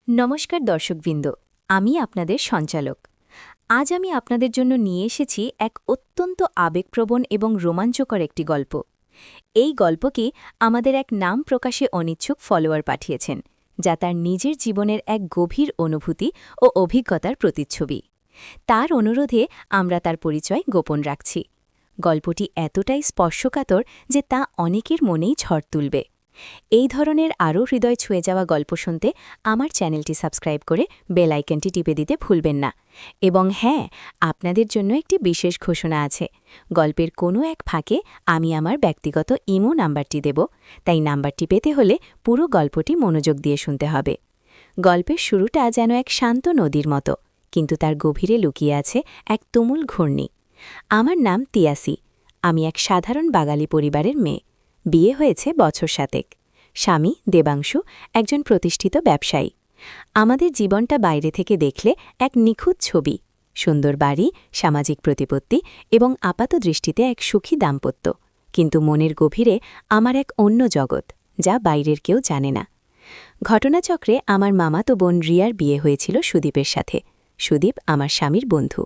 নমস্কার দর্শকবৃন্দ, আমি আপনাদের সঞ্চালক। আজ আমি আপনাদের জন্য নিয়ে এসেছি এক অত্যন্ত আবেগপ্রবণ এবং রোমাঞ্চকর একটি গল্প। এই গল্পকে আমাদের এক নাম প্রকাশে অনিচ্ছুক ফলোয়ার পাঠিয়েছেন, যা তার নিজের জীবনের এক গভীর অনুভূতি ও অভিজ্ঞতার প্রতিচ্ছবি। তার অনুরোধে আমরা তার পরিচয় গোপন রাখছি। গল্পটি এতটাই স্পর্শকাতর যে তা অনেকের মনেই ঝড় তুলবে। এই ধরনের আরও হৃদয় ছুঁয়ে যাওয়া গল্প শুনতে আমার চ্যানেলটি সাবস্ক্রাইব করে বেল আইকনটি টিপে দিতে ভুলবেন না। এবং হ্যাঁ, আপনাদের জন্য একটি বিশেষ ঘোষণা আছে। গল্পের কোনো এক ফাঁকে আমি আমার ব্যক্তিগত ইমো নাম্বারটি দেব, তাই নাম্বারটি পেতে হলে পুরো গল্পটি মনোযোগ দিয়ে শুনতে হবে। গল্পের শুরুটা যেন এক শান্ত নদীর মতো, কিন্তু তার গভীরে লুকিয়ে আছে এক তুমুল ঘূর্ণি। আমার নাম তিয়াসি। আমি এক সাধারণ বাঙালি পরিবারের মেয়ে। বিয়ে হয়েছে বছর 7। স্বামী দেবাংশু একজন প্রতিষ্ঠিত ব্যবসায়ী। আমাদের জীবনটা বাইরে থেকে দেখলে এক নিখুঁত ছবি, সুন্দর বাড়ি, সামাজিক প্রতিপত্তি এবং আপাতদৃষ্টিতে এক সুখী দাম্পত্য। কিন্তু মনের গভীরে আমার এক অন্য জগৎ, যা বাইরের কেউ জানে না। ঘটনাচক্রে আমার মামাতো বোন রিয়ার বিয়ে হয়েছিল সুদীপের সাথে। সুদীপ আমার স্বামীর বন্ধু,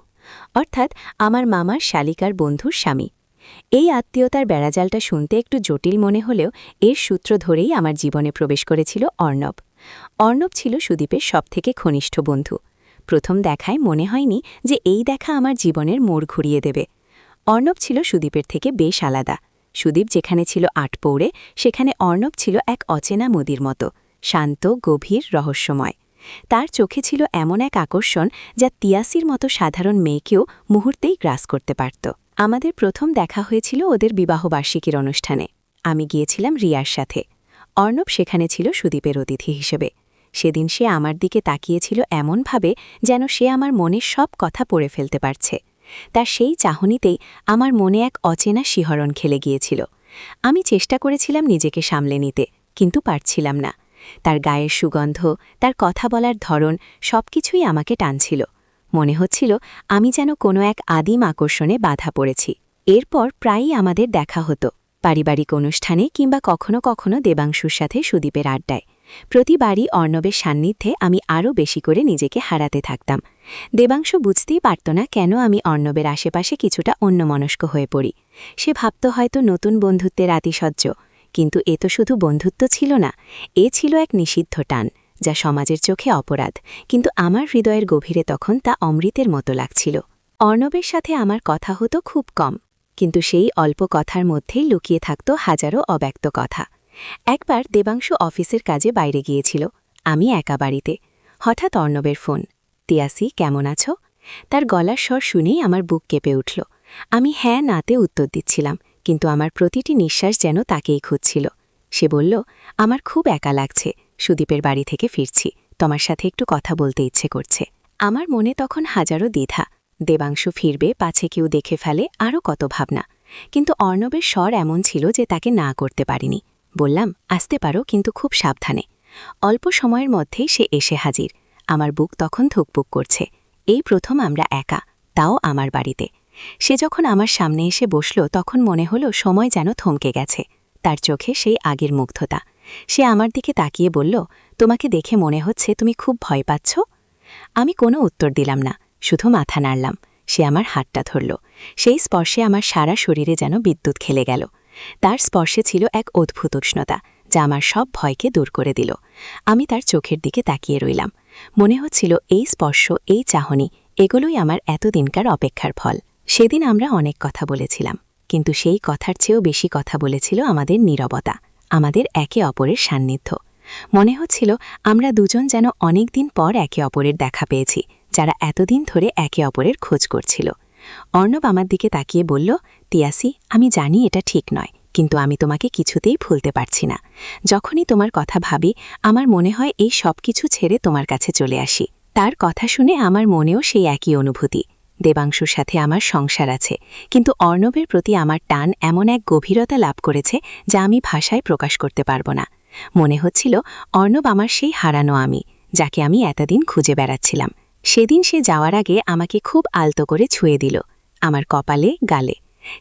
অর্থাৎ আমার মামার শালিকার বন্ধুর স্বামী। এই আত্মীয়তার বেড়াজালটা শুনতে একটু জটিল মনে হলেও এর সূত্র ধরেই আমার জীবনে প্রবেশ করেছিল অর্ণব। অর্ণব ছিল সুদীপের সবথেকে ঘনিষ্ঠ বন্ধু। প্রথম দেখায় মনে হয়নি যে এই দেখা আমার জীবনের মোড় ঘুরিয়ে দেবে। অর্ণব ছিল সুদীপের থেকে বেশ আলাদা। সুদীপ যেখানে ছিল আটপৌড়ে, সেখানে অর্ণব ছিল এক অচেনা নদীর মতো, শান্ত, গভীর, রহস্যময়। তার চোখে ছিল এমন এক আকর্ষণ যা তিয়াসির মতো সাধারণ মেয়েকেও মুহূর্তেই গ্রাস করতে পারত। আমাদের প্রথম দেখা হয়েছিল ওদের বিবাহবার্ষিকীর অনুষ্ঠানে। আমি গিয়েছিলাম রিয়ার সাথে। অর্ণব সেখানে ছিল সুদীপের অতিথি হিসেবে। সেদিন সে আমার দিকে তাকিয়েছিল এমনভাবে যেন সে আমার মনের সব কথা পড়ে ফেলতে পারছে। তার সেই চাহনিতেই আমার মনে এক অচেনা শিহরণ খেলে গিয়েছিল। আমি চেষ্টা করেছিলাম নিজেকে সামলে নিতে, কিন্তু পারছিলাম না। তার গায়ের সুগন্ধ, তার কথা বলার ধরন, সবকিছুই আমাকে টানছিল। মনে হচ্ছিল আমি যেন কোনো এক আদিম আকর্ষণে বাধা পড়েছি। এরপর প্রায়ই আমাদের দেখা হতো, পারিবারিক অনুষ্ঠানে কিংবা কখনো কখনো দেবাংশুর সাথে সুদীপের আড্ডায়। প্রতিবারই অর্ণবের সান্নিধ্যে আমি আরও বেশি করে নিজেকে হারাতে থাকতাম। দেবাংশু বুঝতেই পারত না কেন আমি অর্ণবের আশেপাশে কিছুটা অন্যমনস্ক হয়ে পড়ি। সে ভাবত হয়তো নতুন বন্ধুত্বের আতিশয্য, কিন্তু এ তো শুধু বন্ধুত্ব ছিল না, এ ছিল এক নিষিদ্ধ টান, যা সমাজের চোখে অপরাধ, কিন্তু আমার হৃদয়ের গভীরে তখন তা অমৃতের মতো লাগছিল। অর্ণবের সাথে আমার কথা হতো খুব কম, কিন্তু সেই অল্প কথার মধ্যেই লুকিয়ে থাকত হাজারো অব্যক্ত কথা। একবার দেবাংশু অফিসের কাজে বাইরে গিয়েছিল, আমি একা বাড়িতে। হঠাৎ অর্ণবের ফোন। তিয়াসি, কেমন আছো? তার গলার স্বর শুনেই আমার বুক কেঁপে উঠল। আমি হ্যাঁ নাতে উত্তর দিচ্ছিলাম, কিন্তু আমার প্রতিটি নিঃশ্বাস যেন তাকেই খুঁজছিল। সে বলল, আমার খুব একা লাগছে, সুদীপের বাড়ি থেকে ফিরছি, তোমার সাথে একটু কথা বলতে ইচ্ছে করছে। আমার মনে তখন হাজারো দ্বিধা। দেবাংশু ফিরবে, পাছে কেউ দেখে ফেলে, আরও কত ভাবনা। কিন্তু অর্ণবের স্বর এমন ছিল যে তাকে না করতে পারিনি। বললাম, আসতে পারো, কিন্তু খুব সাবধানে। অল্প সময়ের মধ্যেই সে এসে হাজির। আমার বুক তখন ধুকপুক করছে। এই প্রথম আমরা একা, তাও আমার বাড়িতে। সে যখন আমার সামনে এসে বসল তখন মনে হলো সময় যেন থমকে গেছে। তার চোখে সেই আগের মুগ্ধতা। সে আমার দিকে তাকিয়ে বলল, তোমাকে দেখে মনে হচ্ছে তুমি খুব ভয় পাচ্ছ। আমি কোনো উত্তর দিলাম না, শুধু মাথা নাড়লাম। সে আমার হাতটা ধরল। সেই স্পর্শে আমার সারা শরীরে যেন বিদ্যুৎ খেলে গেল। তার স্পর্শে ছিল এক অদ্ভুত উষ্ণতা, যা আমার সব ভয়কে দূর করে দিল। আমি তার চোখের দিকে তাকিয়ে রইলাম। মনে হচ্ছিল এই স্পর্শ, এই চাহনি, এগুলোই আমার এতদিনকার অপেক্ষার ফল। সেদিন আমরা অনেক কথা বলেছিলাম, কিন্তু সেই কথার চেয়েও বেশি কথা বলেছিল আমাদের নীরবতা, আমাদের একে অপরের সান্নিধ্য। মনে হচ্ছিল আমরা দুজন যেন অনেক দিন পর একে অপরের দেখা পেয়েছি, যারা এতদিন ধরে একে অপরের খোঁজ করছিল। অর্ণব আমার দিকে তাকিয়ে বলল, তিয়াসি, আমি জানি এটা ঠিক নয়, কিন্তু আমি তোমাকে কিছুতেই ভুলতে পারছি না। যখনই তোমার কথা ভাবি, আমার মনে হয় এই সব কিছু ছেড়ে তোমার কাছে চলে আসি। তার কথা শুনে আমার মনেও সেই একই অনুভূতি। দেবাংশুর সাথে আমার সংসার আছে, কিন্তু অর্ণবের প্রতি আমার টান এমন এক গভীরতা লাভ করেছে যা আমি ভাষায় প্রকাশ করতে পারব না। মনে হচ্ছিল অর্ণব আমার সেই হারানো আমি, যাকে আমি এতদিন খুঁজে বেড়াচ্ছিলাম। সেদিন সে যাওয়ার আগে আমাকে খুব আলতো করে ছুঁয়ে দিল, আমার কপালে, গালে।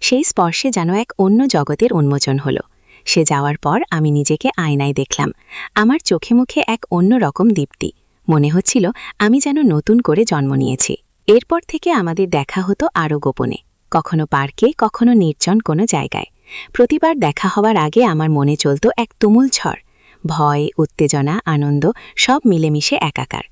সেই স্পর্শে যেন এক অন্য জগতের উন্মোচন হল। সে যাওয়ার পর আমি নিজেকে আয়নায় দেখলাম। আমার চোখে মুখে এক অন্য রকম দীপ্তি। মনে হচ্ছিল আমি যেন নতুন করে জন্ম নিয়েছি। এরপর থেকে আমাদের দেখা হতো আরও গোপনে, কখনো পার্কে, কখনো নির্জন কোনো জায়গায়। প্রতিবার দেখা হওয়ার আগে আমার মনে চলত এক তুমুল ঝড়, ভয়, উত্তেজনা, আনন্দ সব মিলেমিশে একাকার।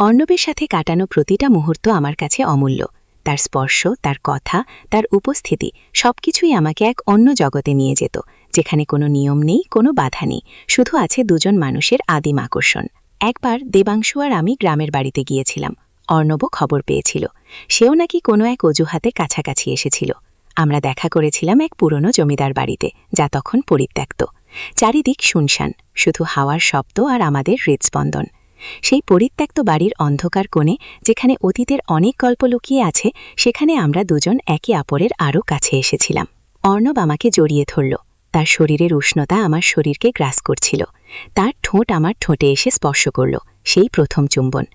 অর্ণবের সাথে কাটানো প্রতিটা মুহূর্ত আমার কাছে অমূল্য। তার স্পর্শ, তার কথা, তার উপস্থিতি সবকিছুই আমাকে এক অন্য জগতে নিয়ে যেত, যেখানে কোনো নিয়ম নেই, কোনো বাধা নেই, শুধু আছে দুজন মানুষের আদিম আকর্ষণ। একবার দেবাংশু আর আমি গ্রামের বাড়িতে গিয়েছিলাম। অর্ণবও খবর পেয়েছিল। সেও নাকি কোনো এক অজুহাতে কাছাকাছি এসেছিল। আমরা দেখা করেছিলাম এক পুরনো জমিদার বাড়িতে, যা তখন পরিত্যক্ত। চারিদিক শুনশান, শুধু হাওয়ার শব্দ আর আমাদের হৃদস্পন্দন। সেই পরিত্যক্ত বাড়ির অন্ধকার কোণে, যেখানে অতীতের অনেক গল্প লুকিয়ে আছে, সেখানে আমরা দুজন একে অপরের আরও কাছে এসেছিলাম। অর্ণব আমাকে জড়িয়ে ধরল। তার শরীরের উষ্ণতা আমার শরীরকে গ্রাস করছিল। তার ঠোঁট আমার ঠোঁটে এসে স্পর্শ করল, সেই প্রথম চুম্বন।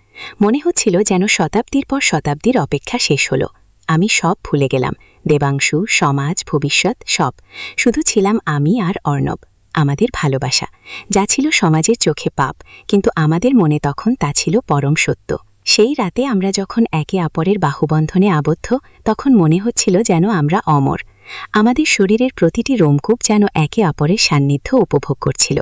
মনে হচ্ছিল যেন শতাব্দীর পর শতাব্দীর অপেক্ষা শেষ হল। আমি সব ভুলে গেলাম, দেবাংশু, সমাজ, ভবিষ্যৎ, সব। শুধু ছিলাম আমি আর অর্ণব, আমাদের ভালোবাসা, যা ছিল সমাজের চোখে পাপ, কিন্তু আমাদের মনে তখন তা ছিল পরম সত্য। সেই রাতে আমরা যখন একে অপরের বাহুবন্ধনে আবদ্ধ, তখন মনে হচ্ছিল যেন আমরা অমর। আমাদের শরীরের প্রতিটি রোমকূপ যেন একে অপরের সান্নিধ্য উপভোগ করছিল।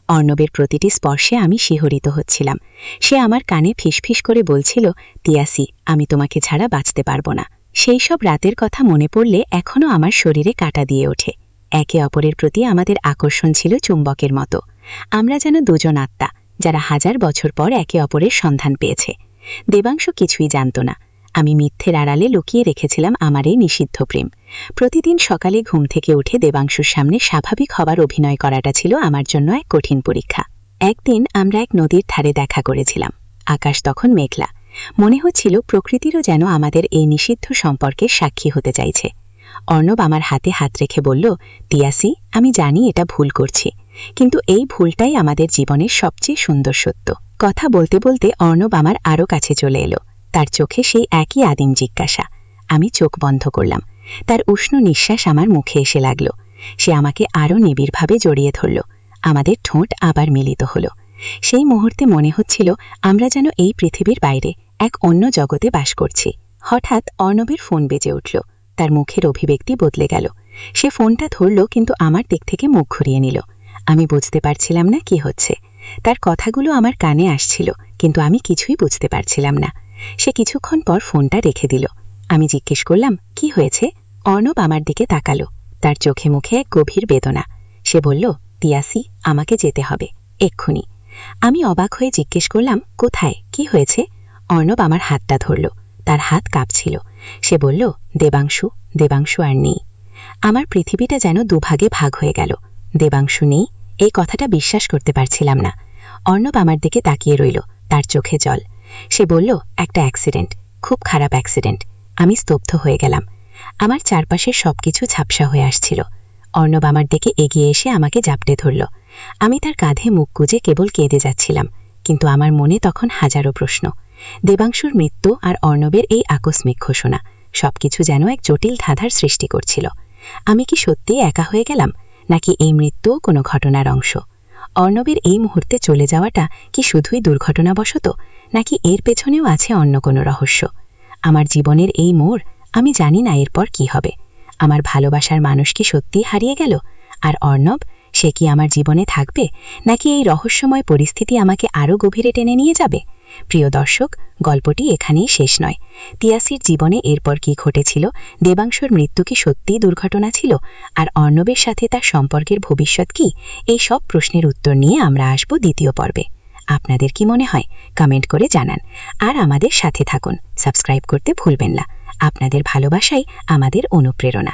অর্ণবের প্রতিটি স্পর্শে আমি শিহরিত হচ্ছিলাম। সে আমার কানে ফিসফিস করে বলছিল, তিয়াসি, আমি তোমাকে ছাড়া বাঁচতে পারবো না। সেই সব রাতের কথা মনে পড়লে এখনও আমার শরীরে কাঁটা দিয়ে ওঠে। একে অপরের প্রতি আমাদের আকর্ষণ ছিল চুম্বকের মতো। আমরা যেন দুজন আত্মা, যারা হাজার বছর পর একে অপরের সন্ধান পেয়েছে। দেবাংশু কিছুই জানত না। আমি মিথ্যের আড়ালে লুকিয়ে রেখেছিলাম আমার এই নিষিদ্ধ প্রেম। প্রতিদিন সকালে ঘুম থেকে উঠে দেবাংশুর সামনে স্বাভাবিক হবার অভিনয় করাটা ছিল আমার জন্য এক কঠিন পরীক্ষা। একদিন আমরা এক নদীর ধারে দেখা করেছিলাম। আকাশ তখন মেঘলা। মনে হচ্ছিল প্রকৃতিরও যেন আমাদের এই নিষিদ্ধ সম্পর্কের সাক্ষী হতে চাইছে। অর্ণব আমার হাতে হাত রেখে বলল, তিয়াসি, আমি জানি এটা ভুল করছি, কিন্তু এই ভুলটাই আমাদের জীবনের সবচেয়ে সুন্দর সত্য। কথা বলতে বলতে অর্ণব আমার আরও কাছে চলে এলো। তার চোখে সেই একই আদিম জিজ্ঞাসা। আমি চোখ বন্ধ করলাম। তার উষ্ণ নিঃশ্বাস আমার মুখে এসে লাগল। সে আমাকে আরও নিবিড়ভাবে জড়িয়ে ধরল। আমাদের ঠোঁট আবার মিলিত হল। সেই মুহূর্তে মনে হচ্ছিল আমরা যেন এই পৃথিবীর বাইরে এক অন্য জগতে বাস করছি। হঠাৎ অর্ণবের ফোন বেজে উঠল। তার মুখের অভিব্যক্তি বদলে গেল। সে ফোনটা ধরল, কিন্তু আমার দিক থেকে মুখ ঘুরিয়ে নিল। আমি বুঝতে পারছিলাম না কি হচ্ছে। তার কথাগুলো আমার কানে আসছিল, কিন্তু আমি কিছুই বুঝতে পারছিলাম না। সে কিছুক্ষণ পর ফোনটা রেখে দিল। আমি জিজ্ঞেস করলাম, কি হয়েছে? অর্ণব আমার দিকে তাকালো। তার চোখে মুখে এক গভীর বেদনা। সে বলল, তিয়াসি, আমাকে যেতে হবে, এক্ষুনি। আমি অবাক হয়ে জিজ্ঞেস করলাম, কোথায়, কি হয়েছে? অর্ণব আমার হাতটা ধরল। তার হাত কাঁপছিল। সে বলল, দেবাংশু, দেবাংশু আর নেই। আমার পৃথিবীটা যেন দুভাগে ভাগ হয়ে গেল। দেবাংশু নেই, এই কথাটা বিশ্বাস করতে পারছিলাম না। অর্ণব আমার দিকে তাকিয়ে রইল, তার চোখে জল। সে বলল, একটা অ্যাক্সিডেন্ট, খুব খারাপ অ্যাক্সিডেন্ট। আমি স্তব্ধ হয়ে গেলাম। আমার চারপাশের সবকিছু ঝাপসা হয়ে আসছিল। অর্ণব আমার দিকে এগিয়ে এসে আমাকে জাপটে ধরল। আমি তার কাঁধে মুখ গুজে কেবল কেঁদে যাচ্ছিলাম, কিন্তু আমার মনে তখন হাজারো প্রশ্ন। দেবাংশুর মৃত্যু আর অর্ণবের এই আকস্মিক ঘোষণা সবকিছু যেন এক জটিল ধাঁধার সৃষ্টি করছিল। আমি কি সত্যিই একা হয়ে গেলাম, নাকি এই মৃত্যুও কোনো ঘটনার অংশ? অর্ণবের এই মুহূর্তে চলে যাওয়াটা কি শুধুই দুর্ঘটনাবশত, নাকি এর পেছনেও আছে অন্য কোনো রহস্য? আমার জীবনের এই মোড়, আমি জানি না এরপর কি হবে। আমার ভালোবাসার মানুষ কি সত্যিই হারিয়ে গেল? আর অর্ণব, সে কি আমার জীবনে থাকবে, নাকি এই রহস্যময় পরিস্থিতি আমাকে আরও গভীরে টেনে নিয়ে যাবে? প্রিয় দর্শক, গল্পটি এখানেই শেষ নয়। তিয়াসির জীবনে এরপর কি ঘটেছিল, দেবাংশুর মৃত্যু কি সত্যিই দুর্ঘটনা ছিল, আর অর্ণবের সাথে তার সম্পর্কের ভবিষ্যৎ কি, এই সব প্রশ্নের উত্তর নিয়ে আমরা আসব দ্বিতীয় পর্বে। আপনাদের কি মনে হয়, কমেন্ট করে জানান। আর আমাদের সাথে থাকুন, সাবস্ক্রাইব করতে ভুলবেন না। আপনাদের ভালোবাসাই আমাদের অনুপ্রেরণা।